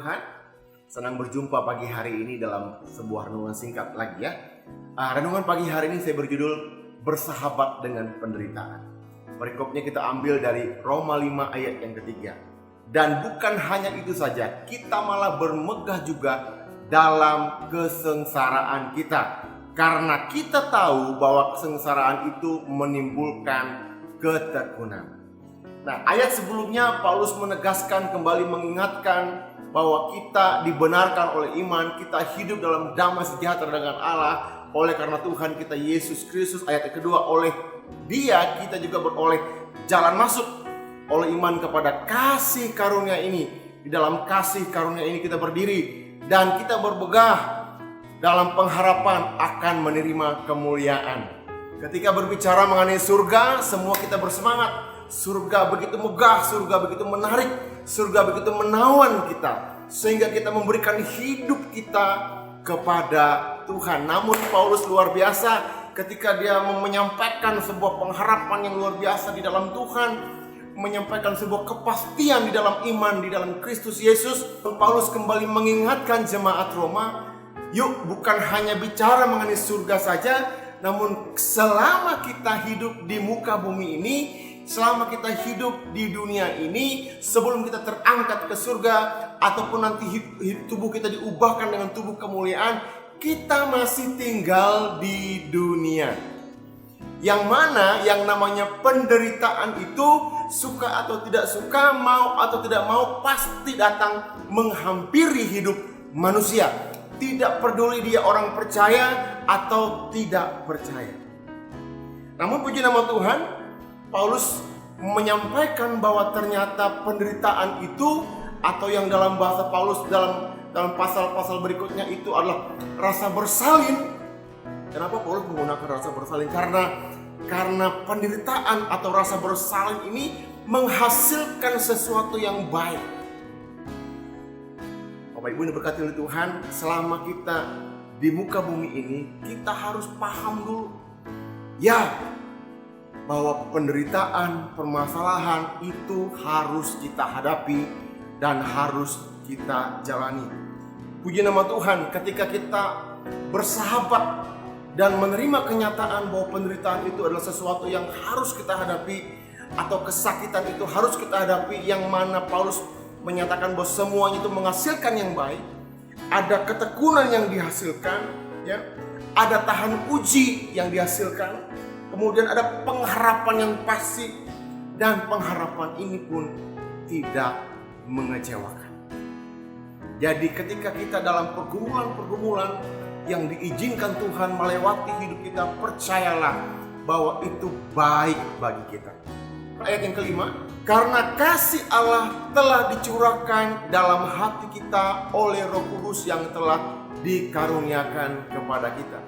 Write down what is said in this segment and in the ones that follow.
Tuhan, senang berjumpa pagi hari ini dalam sebuah renungan singkat lagi ya. Renungan pagi hari ini saya berjudul Bersahabat dengan Penderitaan. Perikopnya kita ambil dari Roma 5 ayat yang ketiga. Dan bukan hanya itu saja, kita malah bermegah juga dalam kesengsaraan kita. Karena kita tahu bahwa kesengsaraan itu menimbulkan ketekunan. Nah, ayat sebelumnya Paulus menegaskan kembali, mengingatkan bahwa kita dibenarkan oleh iman, kita hidup dalam damai sejahtera dengan Allah oleh karena Tuhan kita Yesus Kristus. Ayat yang kedua, oleh Dia kita juga beroleh jalan masuk oleh iman kepada kasih karunia ini. Di dalam kasih karunia ini kita berdiri dan kita bermegah dalam pengharapan akan menerima kemuliaan. Ketika berbicara mengenai surga, semua kita bersemangat. Surga begitu megah, surga begitu menarik, surga begitu menawan kita, sehingga kita memberikan hidup kita kepada Tuhan. Namun Paulus luar biasa ketika dia menyampaikan sebuah pengharapan yang luar biasa di dalam Tuhan, menyampaikan sebuah kepastian di dalam iman di dalam Kristus Yesus. Paulus kembali mengingatkan jemaat Roma, yuk bukan hanya bicara mengenai surga saja, namun selama kita hidup di muka bumi ini, selama kita hidup di dunia ini, sebelum kita terangkat ke surga ataupun nanti tubuh kita diubahkan dengan tubuh kemuliaan, kita masih tinggal di dunia. Yang mana yang namanya penderitaan itu, suka atau tidak suka, mau atau tidak mau, pasti datang menghampiri hidup manusia. Tidak peduli dia orang percaya atau tidak percaya. Namun puji nama Tuhan, Paulus menyampaikan bahwa ternyata penderitaan itu, atau yang dalam bahasa Paulus dalam pasal-pasal berikutnya itu adalah rasa bersalin. Kenapa Paulus menggunakan rasa bersalin? Karena penderitaan atau rasa bersalin ini menghasilkan sesuatu yang baik. Bapak Ibu yang diberkati oleh Tuhan, selama kita di muka bumi ini, kita harus paham dulu ya, bahwa penderitaan, permasalahan itu harus kita hadapi dan harus kita jalani. Puji nama Tuhan, ketika kita bersahabat dan menerima kenyataan bahwa penderitaan itu adalah sesuatu yang harus kita hadapi, atau kesakitan itu harus kita hadapi, yang mana Paulus menyatakan bahwa semuanya itu menghasilkan yang baik, ada ketekunan yang dihasilkan, ya, ada tahan uji yang dihasilkan, kemudian ada pengharapan yang pasti, dan pengharapan ini pun tidak mengecewakan. Jadi ketika kita dalam pergumulan-pergumulan yang diizinkan Tuhan melewati hidup kita, percayalah bahwa itu baik bagi kita. Ayat yang kelima, karena kasih Allah telah dicurahkan dalam hati kita oleh Roh Kudus yang telah dikaruniakan kepada kita.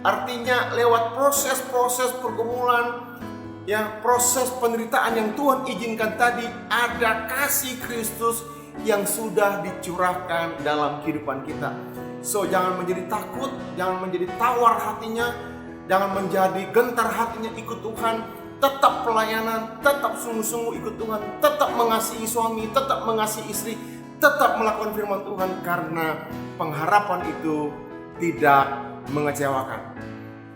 Artinya lewat proses-proses pergumulan, ya, proses penderitaan yang Tuhan izinkan tadi, ada kasih Kristus yang sudah dicurahkan dalam kehidupan kita. So jangan menjadi takut, jangan menjadi tawar hatinya, jangan menjadi gentar hatinya ikut Tuhan. Tetap pelayanan, tetap sungguh-sungguh ikut Tuhan, tetap mengasihi suami, tetap mengasihi istri, tetap melakukan firman Tuhan, karena pengharapan itu tidak mengecewakan.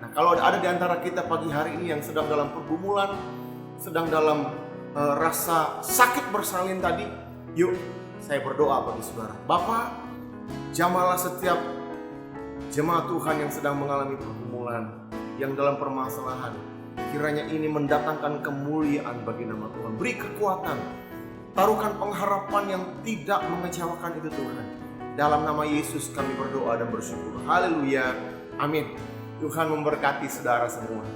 Nah, kalau ada di antara kita pagi hari ini yang sedang dalam pergumulan, sedang dalam rasa sakit bersalin tadi, yuk saya berdoa bagi saudara. Bapa, jamahlah setiap jemaat Tuhan yang sedang mengalami pergumulan, yang dalam permasalahan. Kiranya ini mendatangkan kemuliaan bagi nama Tuhan. Beri kekuatan, taruhkan pengharapan yang tidak mengecewakan itu Tuhan. Dalam nama Yesus kami berdoa dan bersyukur. Haleluya, amin. Tuhan memberkati saudara semua.